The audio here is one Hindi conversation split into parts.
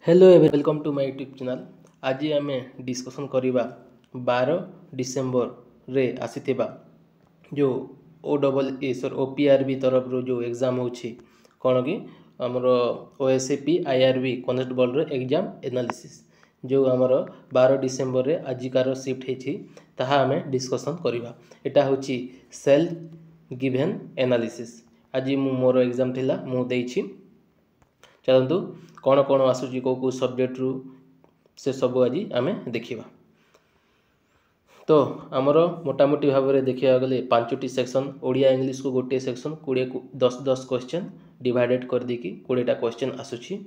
Hello every welcome to my YouTube channel. आज आम डिस्कसन करवा 12 डिसेम्बर रे आसीथिबा जो OPRB तरफ जो एग्जाम होची कौन कि आमर OSAP IRB कनेस्टेबल रो एग्जाम एनालिसिस जो आमर 12 डिसेम्बर रे आजिकार शिफ्ट होती ताहा आम डिस्कसन करवा। एटा होची सेल्फ गिवन एनालिसिस। आज मोर एग्जाम थिला मु देइछि। चलतु कौन कौन आसूची कौ कौ सब्जेक्ट रु से सब आज आम देखा। तो आमर मोटामोटी भाव में देखा गले 5टी सेक्शन ओडिया इंग्लिश को गोटे सेक्शन 10 क्वेश्चन डिवाइडेड कर देकी 20टा क्वेश्चन आसूची।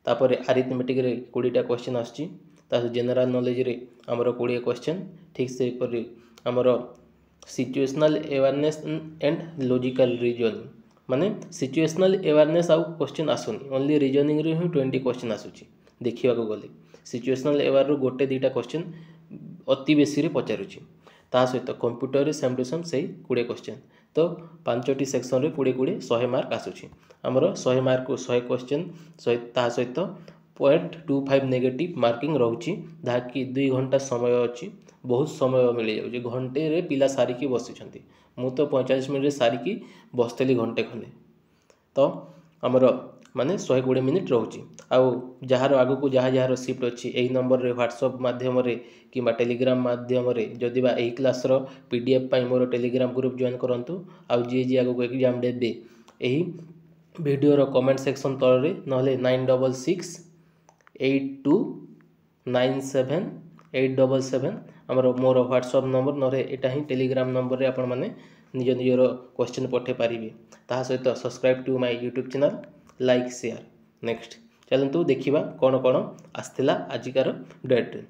तापर आरिथमेटिक रे 20टा क्वेश्चन आसूची। जनरल नॉलेज रे आमर 20 क्वेश्चन ठीक से आमर situational awareness and logical reasoning माने सिचुएशनल अवेयरनेस आउ क्वेश्चन आसुनी ओनली रीजनिंग रे ही 20 क्वेश्चन आसूची। देखा गले सिचुएशनल अवेयर रो गोटे 2टा क्वेश्चन अति बेसी रे पचारुची ता सहित कंप्यूटर रे सेम टू सेम से 20 क्वेश्चन। तो 5टी सेक्शन रे 20 100 मार्क आसूची। आमर 100 मार्क को 100 क्वेश्चन ता सहित 0.25 नेगेटिव मार्किंग रोची जहाँकि 2 घंटा समय अच्छी बहुत समय मिल जाऊँगी। घंटे रे पिला सारिकी बसिछंती मु तो 45 मिनट सारिकी बसतेली घंटे खंडे। तो आमर माने 120 मिनिट रोची आउ जार आगु को जहाँ जार शिफ्ट अच्छी यही नंबर रे व्हाट्सएप माध्यम कि टेलीग्राम माध्यम जदि यही क्लास PDF पाई मोर टेलीग्राम ग्रुप जॉइन करंतु आउ जी जी आगु को एग्जाम देबे यही वीडियो रो कमेंट सेक्शन तल रे नहले 9668297877 आमर मोर व्हाट्सएप नंबर नरे एटा ही टेलीग्राम नंबर रे आपण माने निज निजर क्वेश्चन पठे पारिबे। ताहा सहित subscribe to my YouTube channel like share. Next चलतु देखिबा कौन कौन आसथिला आजिकार डेट रे।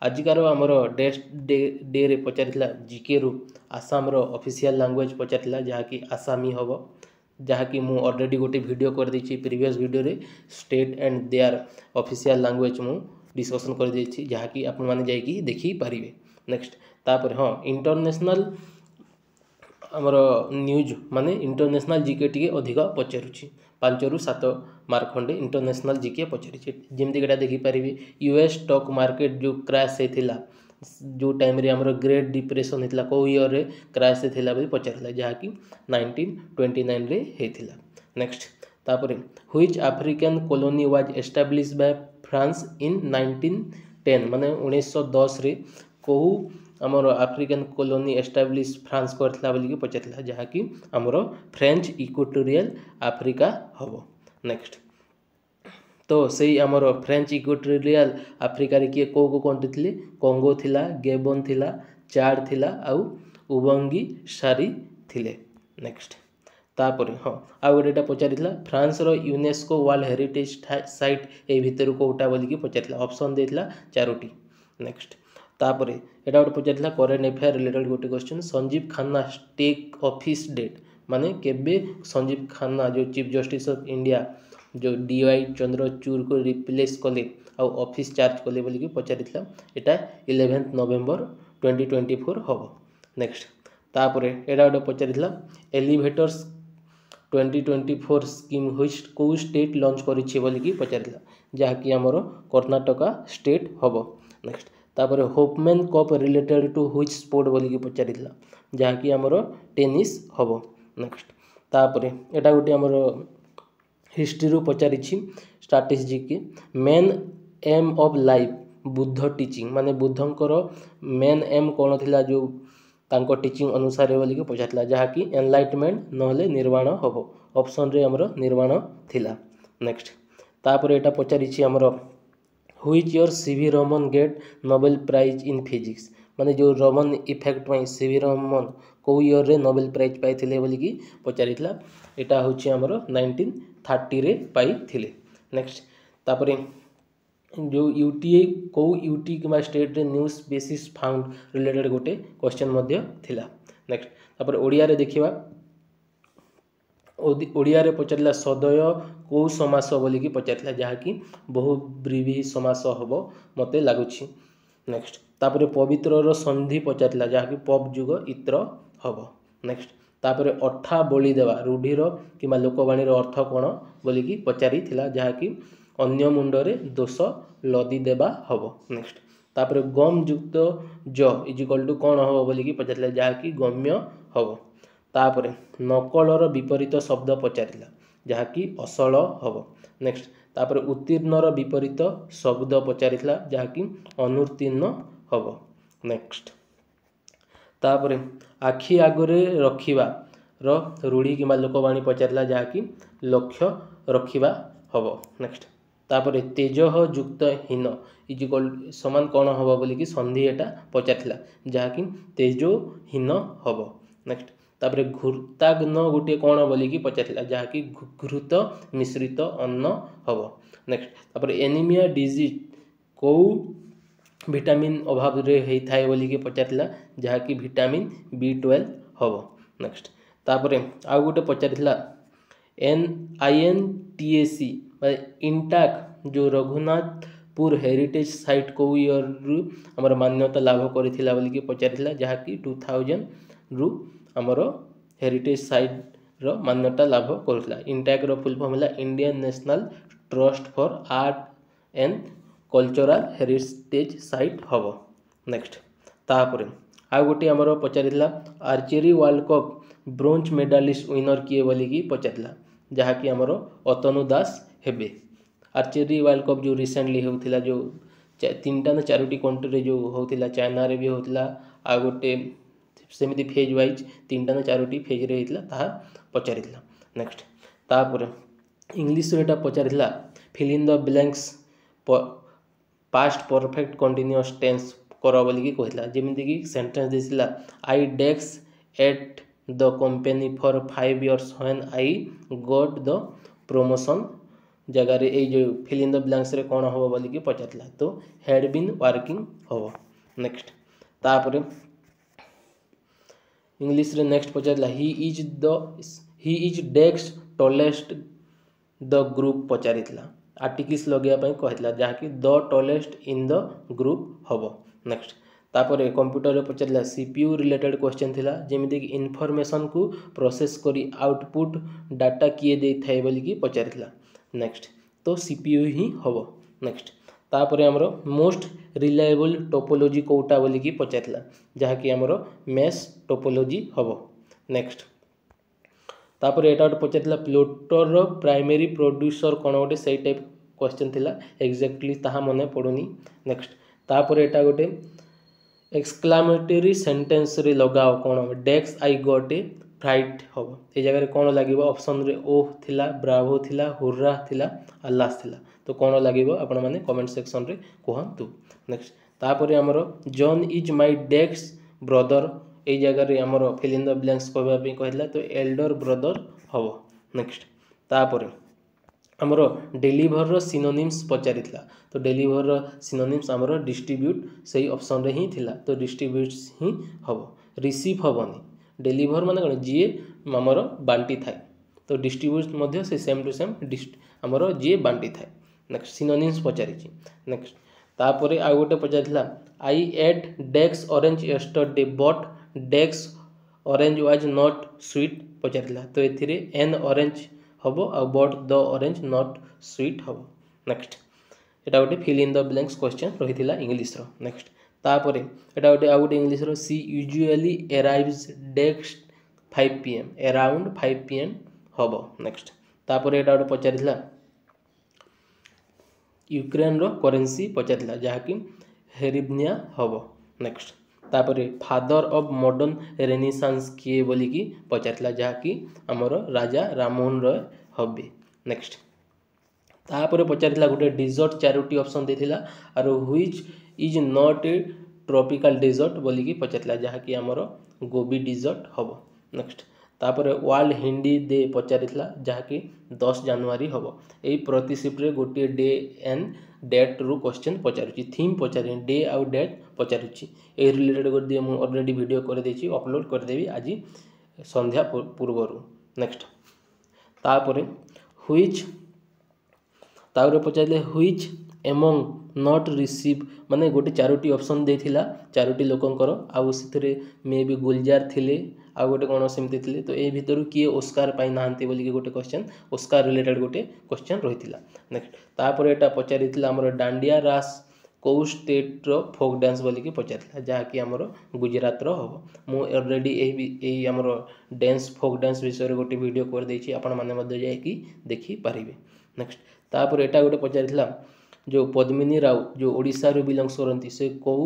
आजिकार आमर डे रे पचारिथिला जीके रु आसाम रो ऑफिशियल लैंग्वेज पचारिथिला जहाँकि आसामी हबो जहाँकि मु ऑलरेडी गोटे वीडियो कर देछि। प्रीवियस वीडियो रे state and there official language मु डिस्कशन कर देछि जहाँकि आपण माने जाइकी देखि पारिबे। नेक्स्ट तापर हाँ इंटरनेशनल आमर न्यूज माने इंटरनेशनल जीके टी अधिक पचारुची 5 ରୁ 7 मार्क खंडे इंटरनेशनल जीके पचारि जमी गटा देखिपारे US स्टॉक मार्केट जो क्रैश होता जो टाइम रे आमर ग्रेट डिप्रेशन होता कौ ईयर रे क्रैश होता बोली पचार जहाँकि 1929 रे होता। नेक्स्ट तापर which African colony was establish by France in 1910 माने 1910 रे कौ आमर अफ्रीकन कॉलोनी एस्टाब्लिश फ्रांस करथिला बोली पचारथिला जहाँकि आमर फ्रेंच इक्वेटोरियल अफ्रीका हबो। नेक्स्ट तो सही आमर फ्रेंच इक्वेटोरियल अफ्रीका रे किए को कंट्री थिले कोंगो थिला गेबन थिला चाड थिला आउ उबंगी सारी थिले। नेक्स्ट तापर हाँ आउ गोटेटा पचारिथिला फ्रांस रो यूनेस्को वर्ल्ड हेरिटेज साइट ए भितर कोटा बोली पचारिथिला ऑप्शन देथिला 4टी। नेक्स्ट तापर एटा गोटे पचारिथिला करेंट अफेयर रिलेटेड गोटे question Sanjiv Khanna take office date माने केबे संजीव खन्ना जो चीफ जस्टिस ऑफ इंडिया जो DY चंद्रचूड़ को रिप्लेस कले आउ ऑफिस चार्ज कले बोली पचारिथिला एटा 11 नवेम्बर 2024 हबो। नेक्स्ट तापर एटा गोटे पचारिथिला एलिवेटर्स 2024 स्कीम व्हिच को स्टेट लॉन्च करिछि बोली पचारिथिला जहाँकि आमर कर्णाटका स्टेट हबो। नेक्स्ट तापर Hopman Cup related to which sport बोली पचारिथिला जहाँकि आमर टेनिस हबो। नेक्स्ट तापर एटा गोटे आमर हिस्ट्री रु पचारिछि स्ट्रैटेजी के main M of life Buddha teaching माने बुद्धंकर मेन एम कौन थिला जो तांको टीचिंग अनुसार बोली पचारिथिला जहाँकि एनलाइटमेंट नहले निर्वाण हबो ऑप्शन रे आमर निर्वाण थिला। नेक्स्ट तापर एटा पचारिछि आमर which year CV Raman get Nobel prize in physics माने जो रमन इफेक्ट में CV रमन कौ ईयर रे नोबेल प्राइज पाइथिले बोली कि पचारिथिला एटा होछि आमर 1930 रे पाइथिले। नेक्स्ट तापर जो UTI कौ UT कि स्टेट रे न्यूज बेसिस फाउंड रिलेटेड गोटे क्वेश्चन मध्य थिला। नेक्स्ट तापर ओडिया रे देखिबा ओडिया रे पचारिला सदय कौ समास बोली पचारिला जहाँकि बहु ब्रीवी समास हबो मते लागुछि। नेक्स्ट तापर पवित्र रो संधि पचारिला जहाँकि पब जुग इत्र हबो। नेक्स्ट तापर अठा बोली देवा रूढ़ीर कि लोकवाणी अर्थ कौन बोलिकी पचारि थिला जहाँकि अन्य मुंडरे दोष लदी देबा हबो। नेक्स्ट तापर गम युक्त ज इज इक्वल टू कौन हम बोलिकी पचार जहाँकि गम्य हम। तापर नकलर विपरीत शब्द पचारा जहाँकि असल हम। नेक्स्ट तापर उत्तीर्णर विपरीत शब्द पचारा जहाँकि अनुत्तीर्ण हम। नेक्स्ट तापर आखि आगरे रखिबा रूढ़ी कि लोकवाणी पचारा जहाँकि लक्ष्य रखिबा हम। नेक्स्ट तापर तेज युक्त हीन इज इक्वल समान कौन हम बोलिकी संधि एटा पचारा जहाँकि तेजहीन हम। नेक्स्ट तापर घृताग्न गोटे कौन बोलिकी पचारा जहाँकि घृत मिश्रित अन्न हम। नेक्स्ट तापर एनीमिया डिजीज कौ विटामिन अभाव रे होता बोलिकी पचारा जहाँकि विटामिन B12 हम। नेक्स्ट तापर आउ गोटे पचारा INTAC इंटाक जो रघुनाथपुर हेरिटेज साइट कौ ईयर रु आमर मान्यता लाभ करथिला बोलिकी पचारा जहाँकि 2000 रु आमर हेरिटेज साइट रो मान्यता लाभ करथिला। इंटाक रो फुल फॉर्म है Indian National Trust for Art and Cultural Heritage site हम। नेक्स्ट तापर आउ गोटे आमर पचारा archery world cup bronze medallist winner किए बोलिकी पचारा जहाँकि आमर अतनु दास हेबे। आर्चेरी वर्ल्ड कप जो रिसेंटली होता जो 3टा ना 4टी कंट्री जो होता चाइना रे भी होता आ गोटे सेमती फेज वाइज 3टा ना 4टी फेज रे होता ताहा पचारिला। नेक्स्ट तापर इंग्लिश रे पचारिला fill in the blanks past perfect continuous tense कर बोलिकी कहला जेमिति कि सेंटेंस देसिला I dash at the company for 5 years when I got the promotion जगह रे ए जो फिल इन द ब्लैंक्स रे कौन हम बोलिकी पचारला तो हैड बीन वर्किंग हम। नेक्स्ट तापर इंग्लिश रे नेक्स्ट पचारला he is dash tallest the group पचारिला आर्टिकल्स लगे कहला जहाँकि the tallest in the group हम। नेक्स्ट तापर कंप्यूटर पचारा CPU रिलेटेड क्वेश्चन थिला जेमिति कि इनफॉरमेशन को प्रोसेस करी आउटपुट डाटा किए दे थाए बोलिकी पचारिला। नेक्स्ट तो CPU ही हम। नेक्स्ट तापर आमर मोस्ट रिलायबल टोपोलॉजी कोटा बोलिकी पचारिला जहाँकि आमर मेश टोपोलॉजी हम। नेक्स्ट तापर एटा पचारिला प्लूटोर प्राइमरी प्रोड्यूसर कौन गोटे से टाइप क्वेश्चन थिला एक्जाक्टली ताहा मने पड़ुनी। नेक्स्ट तापर एटा गोटे एक्सक्लामेटरी सेंटेंस रे लगाओ कौन डेक्स आई गॉट ए फ्राइट हम। ये जगह कौन लगे ऑप्शन रे ओह थिला ब्रावो थिला हुर्रा थिला अल्लास थिला तो कौन लगे आपण माने कमेंट सेक्शन रे कहतु। नेक्स्ट तापर आमर John is my decks brother ये जगह रे आमर फिल इन द ब्लैंक्स कहबा कहला तो एल्डर ब्रदर हम। नेक्स्ट तापर आमर डेलीभर रो सिनोनिम्स पचारिला तो डेलीभर रो सिनोनिम्स आमर डिस्ट्रीब्यूट सही ऑप्शन रे ही थिला तो डिस्ट्रीब्यूट्स ही हम। रिसीव हबनी डेलीभर माने कोन जी आमर बांटी थाए तो डिस्ट्रीब्यूट मध्य से सेम टू सेम आमर जी बांटी थाए। Next synonyms पचारि। नेक्स्ट तापर आ गोटे पचारिला I ate dash orange yesterday but dash orange was not sweet पचारिला तो एथिरे एन ऑरेंज हम आ but the orange not sweet हम। नेक्स्ट एटा गोटे fill in the blanks question रही इंग्लिश रो। नेक्स्ट तापर एटा गोटे आ गोटे इंग्लिश रो she usually arrives dash 5 PM around 5 PM हम। नेक्स्ट तापर एटा गोटे पचारिला यूक्रेन रो करेंसी पचारिला जहाँकि हेरिब्निया हम। नेक्स्ट तापर फादर ऑफ मॉडर्न रेनेसांस किए बोलिकी पचारिला जहाँकि आमर राजा राममोहन रॉय हबे। नेक्स्ट तापर पचारिला गोटे डिजर्ट 4टी ऑप्शन देथिला आर which is not a tropical desert बोलिकी पचारिला जहाँकि आमर गोबी डिजर्ट हम। नेक्स्ट तापर वर्ल्ड हिंदी डे पचारिला जहाँकि 10 जनवरी हम। यही प्रति शिफ्ट रे गोटे डे एंड डेट रु क्वेश्चन पचारुची थीम पचारि डे आउ डेट पचारुची ए रिलेटेड कर दिए मु ऑलरेडी वीडियो कर देछि अपलोड कर देबी आज संध्या पूर्वरु। नेक्स्ट तापर व्हिच पचारिले व्हिच एमंग नॉट रिसीव माने गोटे चारोटी ऑप्शन देथिला चारोटी लोकंकर आउ सिथरे मे बी गुलजार थिले आ गोटे कौन सेमती थिले तो ए भितर किए ओस्कार पाई नाहांती बोली गोटे क्वेश्चन ओस्कार रिलेटेड गोटे क्वेश्चन रहिथिला नेक्स्ट तापर एटा पचारिथिला हमर डांडिया रास कौ स्टेट रो फोक डांस बोली कि पचारिथिला जहाँकि हमर गुजरात रो हबो मु ऑलरेडी एही हमर डांस फोक डांस विषय रे गोटे वीडियो कर देछि आपण माने मध्ये जाय कि देखि पारिबे नेक्स्ट तापर एटा गोटे पचारिथिला जो पद्मिनी राव जो ओडिशा रो बिलोंग्स करंती से कौ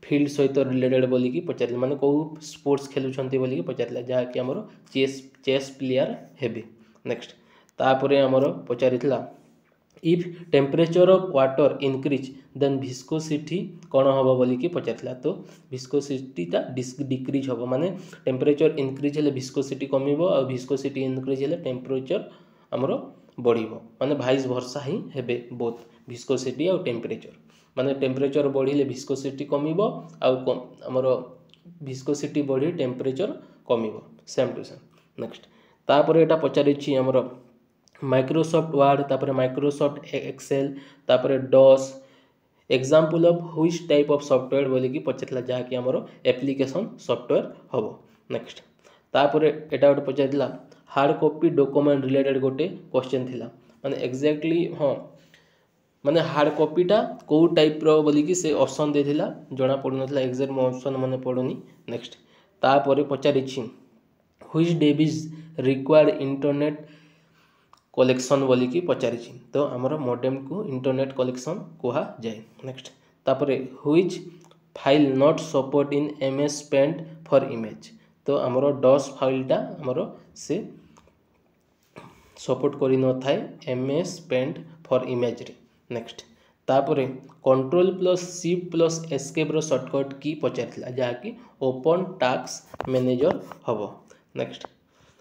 फील्ड सहित रिलेटेड बोली कि पचार माने कौ स्पोर्ट्स खेलुछंती बोली कि पचारला जहाँकि हमर चेस प्लेयर हेबे नेक्स्ट तापरे हमर पचारिथिला if temperature of water increase then viscosity कौन हम बोली कि पचारला तो विस्कोसिटीटा डिक्रीज हम माने टेम्परेचर इंक्रीज हेले विस्कोसिटी कमिबो और विस्कोसिटी इंक्रीज हेले टेम्परेचर हमर बढ़िबो माने वाइस वर्सा ही हेबे बोथ विस्कोसिटी और टेम्परेचर माने टेम्परेचर बढ़िले विस्कोसिटी कमिबो आउ हमर विस्कोसिटी बढ़ी टेम्परेचर कमिबो सेम टू सेम नेक्स्ट तापर एटा पचारिछि हमर माइक्रोसॉफ्ट वर्ड तापर माइक्रोसॉफ्ट एक्सेल तापर DOS example of which type of software बोली कि पचारला जहाँकि हमर एप्लिकेशन सॉफ्टवेयर हबो नेक्स्ट तापर एटा गोटे पचारला हार्ड कॉपी डॉक्यूमेंट रिलेटेड गोटे क्वेश्चन थिला माने एग्जैक्टली हाँ माने हार्ड कॉपीटा कौ टाइप रो बोली कि से ऑप्शन देथिला जणा पडु नथिला एग्जैक्ट मो ऑप्शन माने पडुनी नेक्स्ट तापर पचारिछि which devices required internet collection बोली कि पचारिछि तो हमर मॉडेम को इंटरनेट कलेक्शन कोहा जाए नेक्स्ट तापर which file not support in MS Paint for image तो हमर डॉस फाइलटा हमर से सपोर्ट करि न थाए एमएस पेंट फॉर इमेज रे नेक्स्ट तापर control plus shift plus escape रो शॉर्टकट की पचारिथिला जहाँकि ओपन टास्क मैनेजर हबो नेक्स्ट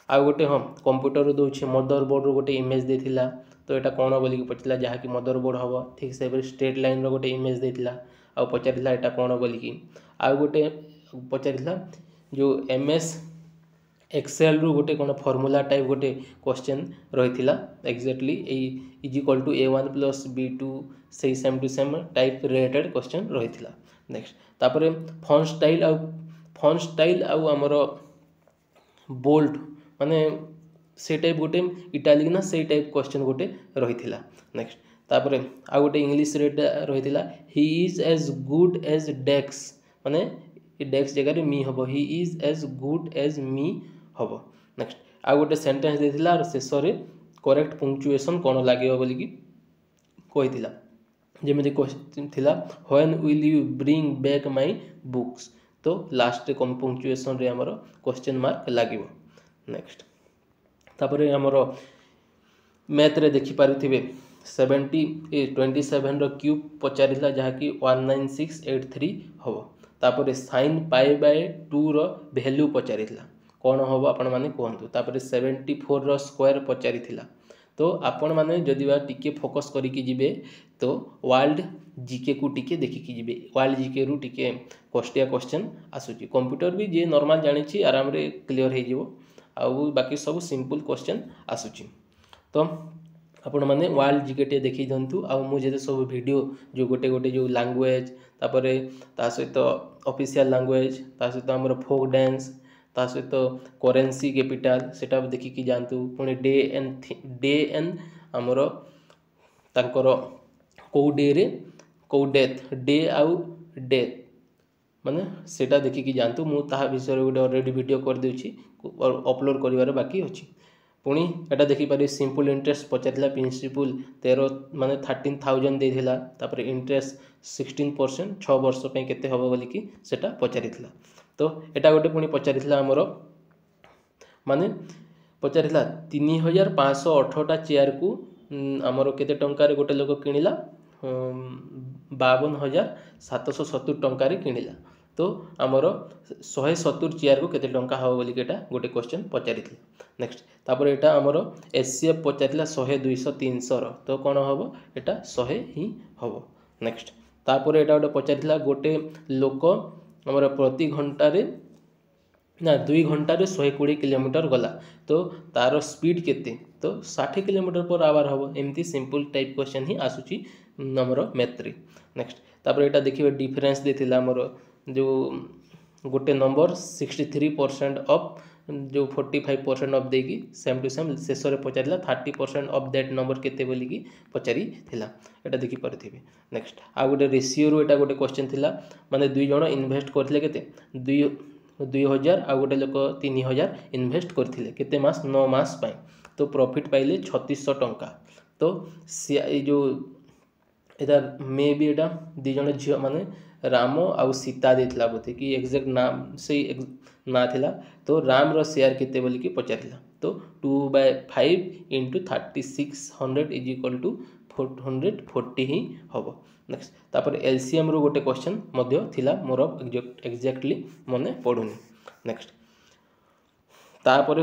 आ गोटे हम कंप्यूटर दौचे मदरबोर्ड रो गोटे इमेज देथिला तो एटा कोन बोली कि पचारिला जहाँकि मदरबोर्ड हबो ठीक से स्ट्रेट लाइन रो गोटे इमेज देथिला आ पचारिला एटा कोन बोली कि आ गोटे पचारिला जो एमएस एक्सेल रू गोटे कौन फॉर्मूला टाइप गोटे क्वेश्चन रही exactly is equal to A1 plus B2 से same to same type related question रही नेक्स्ट तापर फॉन्ट स्टाइल आउ आमर बोल्ड माने से टाइप गोटे इटालिक ना से टाइप क्वेश्चन गोटे रही नेक्स्ट तापर आ गोटे इंग्लिश रेट रही he is as good as decks माने डेक्स जगह मी हम he is as good as me हम नेक्स्ट आ गोटे सेंटेंस देथिला और शेष रे करेक्ट पंक्चुएशन कौन लगे बोली कि कहिथिला जेमिति क्वेश्चन थिला when will you bring back my books तो लास्ट कम पंक्चुएशन रे हमर क्वेश्चन मार्क लागिवो नेक्स्ट तापर हमर मैथ रे देखि पारुथिबे 27 रो क्यूब पचारिला जहाँकि 19683 हम तापर साइन पाई बाय 2 रो वैल्यू पचारिला कौन हम आपण माने कहतु तापर 74 रो स्क्वायर पचारिला तो आपण माने जदि बा टिके फोकस करिकी जिबे तो वर्ल्ड जीके को टिके देखिकी जिबे वर्ल्ड जीके रु टिके कष्टिया क्वेश्चन आसुची कंप्यूटर भी जे नॉर्मल जानिछि आराम रे क्लियर हे जिवो आ बाकी सब सिंपल क्वेश्चन आसुची तो आपण माने वर्ल्ड जीके टे देखि दंतु आ मु जे सब वीडियो जो गोटे गोटे जो लैंग्वेज तापर ता सहित ऑफिशियल लैंग्वेज ता सहित हमर फोक डांस ता सहित करेंसी कैपिटल सेटा देखिकी जानतु पुणी डे एंड हमर तांकर को डे रे को डेथ डे आउ डेथ माने सेटा देखिकी जानतु मु ताहा विषय गोटे ऑलरेडी वीडियो कर देउची और अपलोड करिवार बाकी अछि पुणी एटा देखि पारे सिंपल इंटरेस्ट पचारिला प्रिंसिपल 13 माने 13000 देथिला तापर इंटरेस्ट 16% 6 वर्ष पे केते हबो बोली कि सेटा पचारिथिला तो एटा गोटे पुणी पचारिथिला हमर माने पचारिथिला 3518 टा चेयर को हमर केते टंका रे गोटे लोक किनिला 52770 टंका रे किनिला तो हमर 170 चेयर को केते टंका हबो बोली केटा गोटे क्वेश्चन पचारिथिला नेक्स्ट तापर एटा हमर एससीएफ पचारिथिला 100 200 300 रो तो कोन हबो एटा 100 ही हबो नेक्स्ट तापर एटा गोटे पचारिथिला गोटे लोक हमर प्रति घंटा रे ना 2 घंटे 120 किलोमीटर गला तो तार स्पीड केते तो 60 किलोमीटर पर आवर हम एमती सिंपल टाइप क्वेश्चन ही आसूची नंबर मैथ्रे। नेक्स्ट तापर एटा देखिए डिफरेंस देथिला हमर जो गोटे नंबर 63% ऑफ जो 45% ऑफ देकी सेम टू सेम शेष में पचारा 30% ऑफ दैट नंबर केते बोलिकी पचारि थिला एटा देखि पारथिबे। नेक्स्ट आ गोटे रेशियो रो एटा गोटे क्वेश्चन थिला माने दुई जण इन्वेस्ट करथिले केते 2000 आ गोटे लोक 3000 इन्वेस्ट करथिले केते मास 9 मास पाई तो प्रॉफिट पाइले 3600 टंका। तो जो एटा मे बी एटा दी जण झियो माने राम आउ सीता देथिला बोथे कि एग्जैक्ट नाम से ना थिला तो राम रो शेयर केते बोली कि पचारिला तो 2/5 × 3600 इज इक्वल टू 440 ही हबो। नेक्स्ट तापर एलसीएम रो गोटे क्वेश्चन मध्य थिला मोर एग्जैक्टली मने पडुनी। नेक्स्ट तापर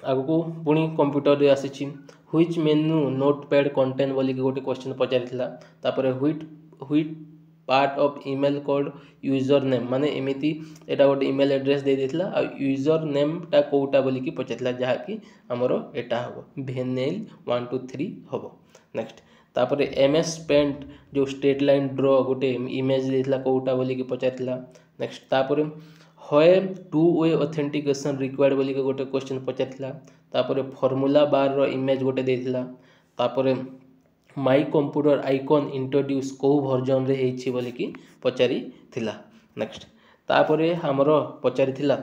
आगु को पुणी कंप्यूटर रे आसीची व्हिच मेनू नोटपैड कंटेन बोली कि गोटे क्वेश्चन पचारिथिला तापर which part of email code user name माने एमिति एटा गोटे ईमेल एड्रेस दे देथिला आ यूजर नेम टा कोटा बोली कि पचारिथिला जहा कि हमरो एटा हबो भेनेल 123 हबो। नेक्स्ट तापर एमएस पेंट जो स्ट्रेट लाइन ड्रॉ गोटे इमेज देथिला कोटा बोली कि पचारिथिला। नेक्स्ट तापर होए टू वे ऑथेंटिकेशन रिक्वायर्ड बोली कि गोटे क्वेश्चन पचारिथिला तापर फार्मूला बार रो इमेज गोटे देथिला तापर माई कंप्यूटर आइकन इंट्रोड्यूस को वर्जन रे हेछि बोली कि पचारि थिला। नेक्स्ट तापरे हमरो पचारि थिला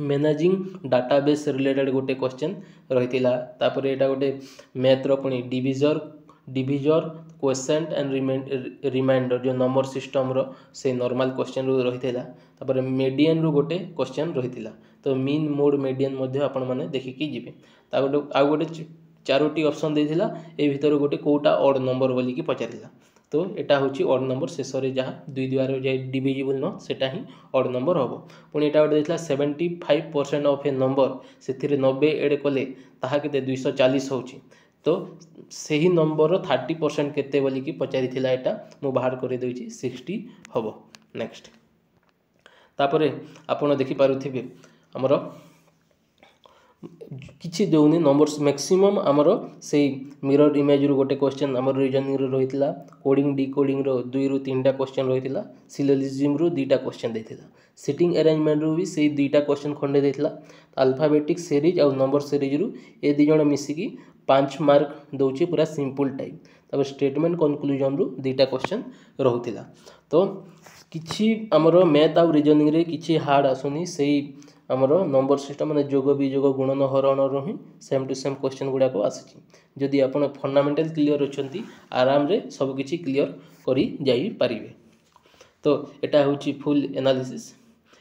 मैनेजिंग डाटाबेस रिलेटेड गोटे क्वेश्चन रहितिला तापरे एटा गोटे मैथ रो पुनी डिविजर क्वेश्चन एंड रिमाइंडर जो नंबर सिस्टम रो से नॉर्मल क्वेश्चन रो रहितिला तापरे मीडियन रो गोटे क्वेश्चन रहितिला तो मीन मोड मीडियन मध्ये आपण माने देखि कि जिवे ता गोटे आ गोटे चारोटी ऑप्शन देथिला ए भीतर गोटे कोटा ऑड नंबर बोली कि पचारिला तो एटा होची ऑड नंबर शेष रे जहा दुई द्वारा जे डिविजिबल न सेटा ही ऑड नंबर हबो। पुणी एटा गोटे देथिला 75% ऑफ ए नंबर सेथिरे 90 एड कले ताहा केते 240 होची तो सही नंबर 30% केते बोली कि पचारिथिला एटा मु बाहर करे देउची 60 हबो। नेक्स्ट तापरे आपण देखि पारुथिबे हमरो किछि देउनी नंबर्स मैक्सिमम हमर से मिरर इमेज रो गोटे क्वेश्चन हमर रीजनिंग रो रहितला कोडिंग डिकोडिंग रो 2 ରୁ 3टा क्वेश्चन रहितला सिलोजिज्म रो 2टा क्वेश्चन देथिला सिटिंग अरेंजमेंट रो भी से 2टा क्वेश्चन खंडे देथिला अल्फाबेटिक सीरीज और नंबर सीरीज रो ए दी जण मिसी की 5 मार्क दउची पूरा सिंपल टाइप तब स्टेटमेंट कंक्लूजन रो 2टा क्वेश्चन रहुतिला तो किछि हमर मैथ और रीजनिंग रे किछि हार्ड आसुनी सेही हमरो नंबर सिस्टम माने जोग विजोग गुणन हरण रो ही सेम टू सेम क्वेश्चन गुडा को आसी जदि आपण फंडामेंटल क्लियर अछंती आराम रे सब किछि क्लियर करी जाई परिबे। तो एटा होची फुल एनालिसिस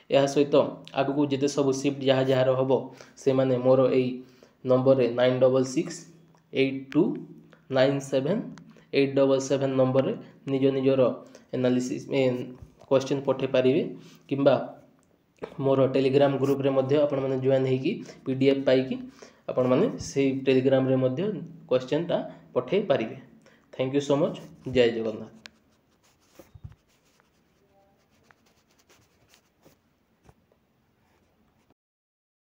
या सहित आगु को जते सब शिफ्ट जहा जहा रो हबो से माने मोर एई नंबर रे 9668297877 नंबर रे निज निजर एनालिसिस क्वेश्चन पठे पारिबे किंबा मोर टेलीग्राम ग्रुप रे मध्य आपण माने जॉइन हेकी पीडीएफ पाई कि आपण माने से टेलीग्राम रे मध्य क्वेश्चन ता पठे पारिबे। Thank you so much. जय जगन्नाथ।